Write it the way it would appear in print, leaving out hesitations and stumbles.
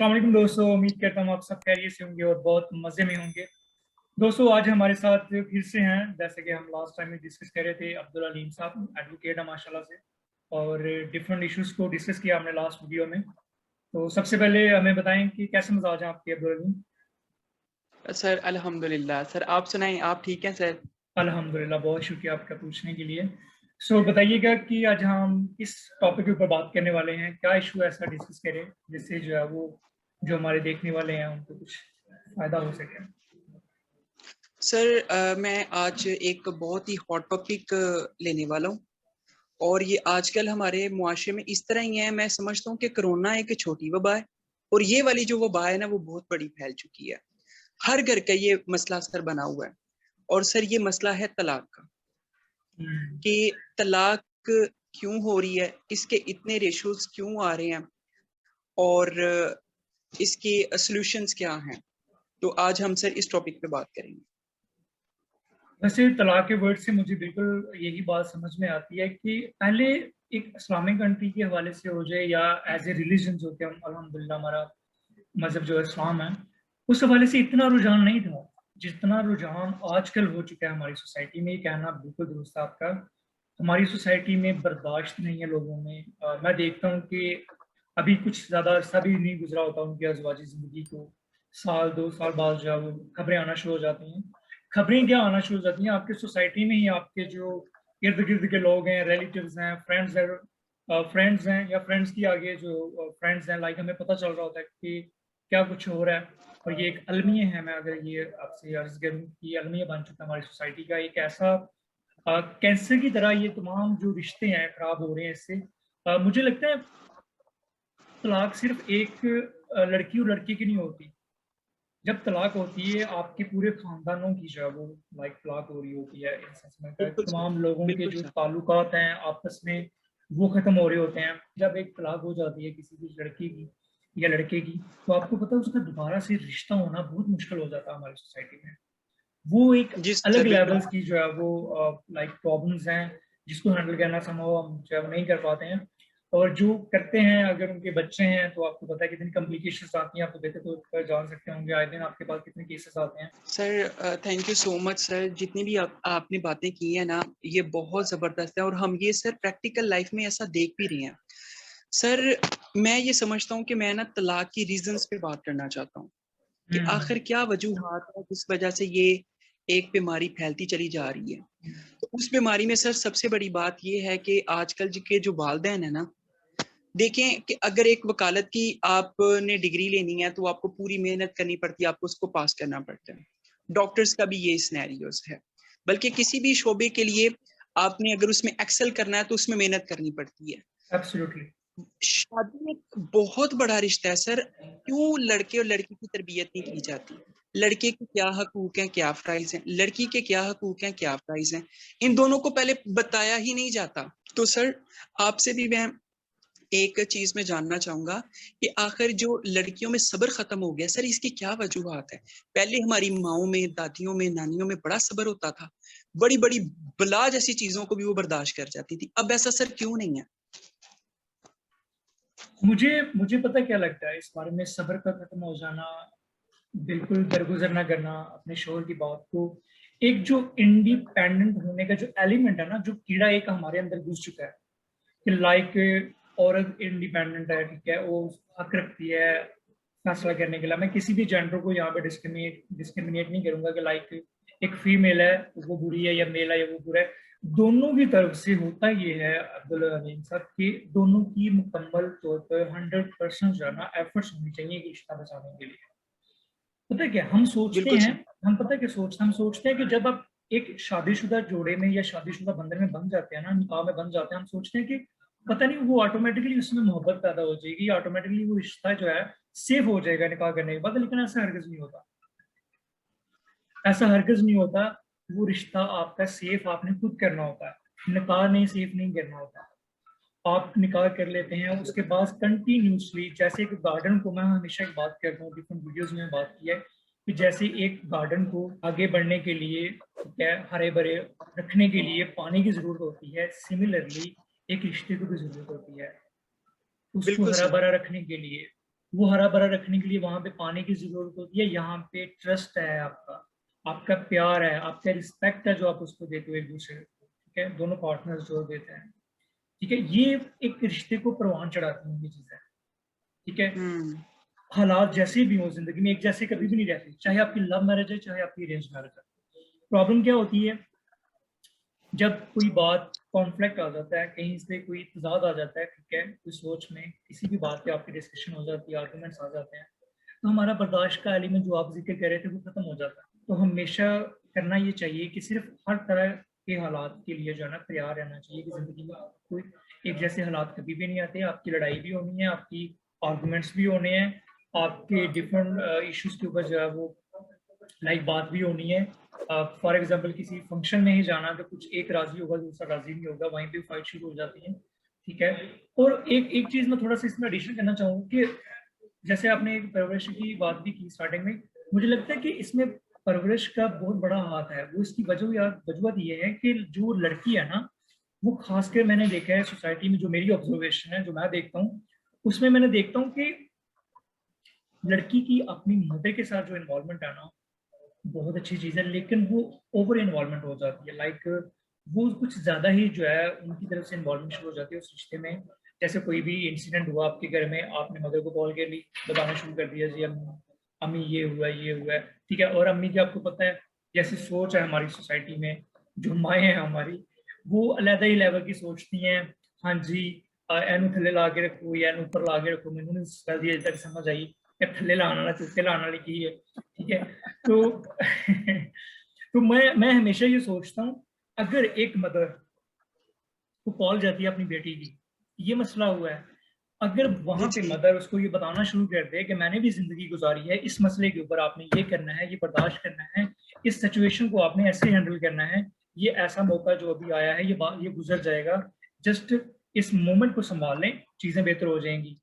अस्सलाम वालेकुम दोस्तों, उम्मीद करता हूँ आप सब खैरियत से होंगे और बहुत मज़े में होंगे। दोस्तों आज हमारे साथ फिर से हैं, जैसे कि हम लास्ट टाइम में डिस्कस कर रहे थे, अब्दुल अलीम साहब एडवोकेट है माशाल्लाह से, और डिफरेंट इश्यूज को डिस्कस किया हमने लास्ट वीडियो में। तो सबसे पहले हमें बताएं कि कैसे मिजाज हैं आपके अब्दुल अलीम। सर अल्हम्दुलिल्लाह। सर आप सुनाएं, आप ठीक हैं सर? अल्हम्दुलिल्लाह, बहुत शुक्रिया आपका पूछने के लिए। सो बताइएगा कि आज हम किस टॉपिक के ऊपर बात करने वाले हैं, क्या इशू ऐसा डिस्कस करें जिससे जो है वो जो हमारे देखने वाले हैं उनको कुछ फायदा हो सके। सर मैं आज एक बहुत ही हॉट टॉपिक लेने वाला हूँ। और ये आजकल हमारे मुआशरे में इस तरह ही है। मैं समझता हूँ कि कोरोना एक छोटी वबा है, और ये वाली जो वबा है ना, वो बहुत बड़ी फैल चुकी है। हर घर का ये मसला सर बना हुआ है। और सर ये मसला है तलाक का, हम्म। कि तलाक क्यों हो रही है, इसके इतने रेशोज क्यों आ रहे हैं, और इसके सॉल्यूशंस क्या हैं। तो आज हम सर इस टॉपिक पे बात करेंगे। वैसे तलाक के वर्ड से मुझे बिल्कुल यही बात समझ में आती है कि पहले एक इस्लामिक कंट्री के हवाले से हो जाए या एज ए रिलीजन जो कि हम अल्हम्दुलिल्लाह हमारा मजहब जो है इस्लाम है, उस हवाले से इतना रुझान नहीं था जितना रुझान आजकल हो चुका है हमारी सोसाइटी में। ये कहना बिल्कुल दुरुस्त है आपका। हमारी सोसाइटी में बर्दाश्त नहीं है लोगों में। मैं देखता हूँ कि अभी कुछ ज्यादा अरसा भी नहीं गुजरा होता उनकी अज़वाजी जिंदगी को, साल 2 साल बाद जो है वो खबरें आना शुरू हो जाती हैं। खबरें क्या आना शुरू हो जाती हैं, आपके सोसाइटी में ही आपके जो इर्द गिर्द के लोग हैं, रिलेटिव्स हैं, फ्रेंड्स हैं या फ्रेंड्स की आगे जो फ्रेंड्स हैं, लाइक हमें पता चल रहा होता है कि क्या कुछ हो रहा है। और ये एक अलमिया है, मैं अगर ये आपसे अर्ज करूँ कि अलमिया बन चुका है हमारी सोसाइटी का एक ऐसा कैंसर की तरह। ये तमाम जो रिश्ते हैं खराब हो रहे हैं इससे। मुझे लगता है तलाक सिर्फ एक लड़की और लड़के की नहीं होती। जब तलाक होती है आपके पूरे खानदानों की जो है वो लाइक तलाक हो रही होती है। इन सेंस में बिल्कुल सर, तमाम लोगों के बिल्कुल जो सर। ताल्लुकात हैं आपस में वो खत्म हो रहे होते हैं। जब एक तलाक हो जाती है किसी भी लड़की की या लड़के की, तो आपको पता है उसका दोबारा से रिश्ता होना बहुत मुश्किल हो जाता है हमारी सोसाइटी में। वो एक जी अलग सर, बिल्कुल। लेवल्स की जो है वो लाइक प्रॉब्लम्स हैं जिसको हैंडल करना संभव हम जो है वो नहीं कर पाते हैं। और जो करते हैं अगर उनके बच्चे हैं तो आपको पता है कितनी कॉम्प्लिकेशंस आती हैं। आप तो बेहतर तौर पर जान सकते होंगे, आए दिन आपके पास कितने केसेस आते हैं। Sir thank you so much sir. जितनी भी आपने बातें की है ना, ये बहुत जबरदस्त है, और हम ये सर प्रैक्टिकल लाइफ में ऐसा देख भी रहे हैं। सर मैं ये समझता हूँ कि मैं ना तलाक की रीजंस पे बात करना चाहता हूँ, कि हम्म। आखिर क्या वजूहात है जिस वजह से ये एक बीमारी फैलती चली जा रही है। तो उस बीमारी में सर सबसे बड़ी बात ये है कि आजकल के जो वालिदैन है ना, देखें कि अगर एक वकालत की आपने डिग्री लेनी है तो आपको पूरी मेहनत करनी पड़ती है, आपको उसको पास करना पड़ता है। डॉक्टर्स का भी ये सिनेरियोस है। बल्कि किसी भी शोबे के लिए आपने अगर उसमें एक्सेल करना है तो उसमें मेहनत करनी पड़ती है। एब्सोल्युटली। शादी एक बहुत बड़ा रिश्ता है सर। क्यों लड़के और लड़की की तरबियत नहीं की जाती? लड़के के क्या हकूक हैं, क्या फराइज हैं, लड़की के क्या हकूक हैं, क्या फराइज हैं, इन दोनों को पहले बताया ही नहीं जाता। तो सर आपसे भी मैं एक चीज में जानना चाहूंगा कि आखिर जो लड़कियों में सब्र खत्म हो गया सर, इसकी क्या वजूहत है? पहले हमारी माओ में, दादियों में, नानियों में बड़ा सब्र होता था। बड़ी बड़ी बला जैसी चीजों को भी वो बर्दाश्त कर जाती थी। अब ऐसा सर क्यों नहीं है? मुझे मुझे पता क्या लगता है इस बारे में, सब्र का खत्म हो जाना, बिल्कुल दरगुजर ना करना अपने शोर की बात को। एक जो इंडिपेंडेंट होने का जो एलिमेंट है ना, जो कीड़ा एक हमारे अंदर घुस चुका है कि लाइक औरत इंडिपेंडेंट है, ठीक है, वो हक रखती है फैसला करने के लिए। मैं किसी भी जेंडर को यहाँ पे डिस्क्रिमिनेट नहीं करूंगा कि लाइक एक फीमेल है वो बुरी है या मेल है या वो बुरा है। दोनों की तरफ से होता ये है अब्दुल हलीम साहब कि दोनों की मुकम्मल तौर पर 100% जो है ना एफर्ट्स होनी चाहिए कि रिश्ता बचाने के लिए। पता है क्या हम सोचते बिल्कुल हैं, सर। हम पता है क्या सोचते हम सोचते हैं कि जब आप एक शादीशुदा जोड़े में या शादीशुदा बंधन में बन जाते हैं ना, निकाह में बन जाते हैं, हम सोचते हैं कि पता नहीं वो ऑटोमेटिकली उसमें मोहब्बत पैदा हो जाएगी, ऑटोमेटिकली वो रिश्ता जो है सेफ हो जाएगा निकाह करने के बाद। लेकिन ऐसा हरगिज नहीं होता, ऐसा हरगिज नहीं होता। वो रिश्ता आपका सेफ आपने खुद करना होता है, निकाह नहीं सेफ नहीं करना होता। आप निकाह कर लेते हैं, उसके बाद कंटिन्यूसली जैसे एक गार्डन को, मैं हमेशा एक बात करता हूँ, डिफरेंट वीडियोस में बात की है कि जैसे एक गार्डन को आगे बढ़ने के लिए, ठीक है, हरे भरे रखने के लिए पानी की जरूरत होती है, सिमिलरली एक रिश्ते को भी जरूरत होती है उसको बिल्कुल हरा सर। भरा रखने के लिए। वो हरा भरा रखने के लिए वहां पे पानी की जरूरत होती है, यहाँ पे ट्रस्ट है आपका, आपका प्यार है, आपका रिस्पेक्ट है जो आप उसको देते हो एक दूसरे को, ठीक है, दोनों पार्टनर्स जो देते हैं, ठीक है, ये एक रिश्ते को परवान चढ़ाती हैं ये चीजें, ठीक है। हालात जैसे भी हो जिंदगी में एक जैसे कभी भी नहीं रहते, चाहे आपकी लव मैरिज है चाहे आपकी अरेंज मैरिज है। प्रॉब्लम क्या होती है, जब कोई बात कॉन्फ्लिक्ट आ जाता है, कहीं से कोई तजाद आ जाता है, ठीक है, कोई सोच में किसी भी बात पे आपकी डिस्कशन हो जाती है, आर्गूमेंट्स आ जाते हैं, तो हमारा बर्दाश्त का एलिमेंट जो आप जिक्र कर रहे थे वो खत्म हो जाता है। तो हमेशा करना ये चाहिए कि सिर्फ हर तरह के हालात के लिए जो है ना तैयार रहना चाहिए कि जिंदगी में कोई एक जैसे हालात कभी भी नहीं आते, आपकी लड़ाई भी होनी है, आपकी आर्गूमेंट्स भी होने हैं, आपके डिफरेंट इश्यूज के ऊपर जो है वो लाइक बात भी होनी है। फॉर एग्जाम्पल किसी फंक्शन में ही जाना, तो कुछ एक राजी होगा दूसरा राजी नहीं होगा, वहीं पे फाइट शुरू हो जाती है, ठीक है। और एक एक चीज मैं थोड़ा सा इसमें एडिशन करना चाहूँगा कि जैसे आपने एक परवरिश की बात भी की स्टार्टिंग में, मुझे लगता है कि इसमें परवरिश का बहुत बड़ा हाथ है। वो इसकी वजूहत ये है कि जो लड़की है ना, वो खासकर मैंने देखा है सोसाइटी में, जो मेरी ऑब्जर्वेशन है, जो मैं देखता हूँ, उसमें मैंने देखता हूँ कि लड़की की अपनी मदर के साथ जो इन्वॉल्वमेंट है ना, बहुत अच्छी चीज है, लेकिन वो ओवर इन्वॉल्वमेंट हो जाती है, लाइक वो कुछ ज्यादा ही जो है उनकी तरफ से इन्वॉल्वमेंट शुरू हो जाती है उस रिश्ते में। जैसे कोई भी इंसिडेंट हुआ आपके घर में, आपने मदर को कॉल कर ली, बताना शुरू कर दिया, जी अम्मी, अम्मी ये हुआ है, ठीक है। और अम्मी की आपको पता है जैसी सोच है हमारी सोसाइटी में, जो माएँ हैं हमारी, वो अलग ही लेवल की सोचती हैं। हाँ जी, एनू थले ला के रखो या एनू ऊपर ला के रखो, मैंने नहीं इस गल दी अजे तक समझ आई कि थले लाने वाला चुके लाने वाली की है, ठीक है। तो तो मैं हमेशा ये सोचता हूँ, अगर एक मदर को कॉल जाती है अपनी बेटी की, ये मसला हुआ है, अगर वहां पे जी मदर उसको ये बताना शुरू कर दे कि मैंने भी जिंदगी गुजारी है, इस मसले के ऊपर आपने ये करना है, ये बर्दाश्त करना है, इस सिचुएशन को आपने ऐसे हैंडल करना है, ये ऐसा मौका जो अभी आया है ये गुजर जाएगा, जस्ट इस मोमेंट को संभाल लें, चीजें बेहतर हो जाएंगी।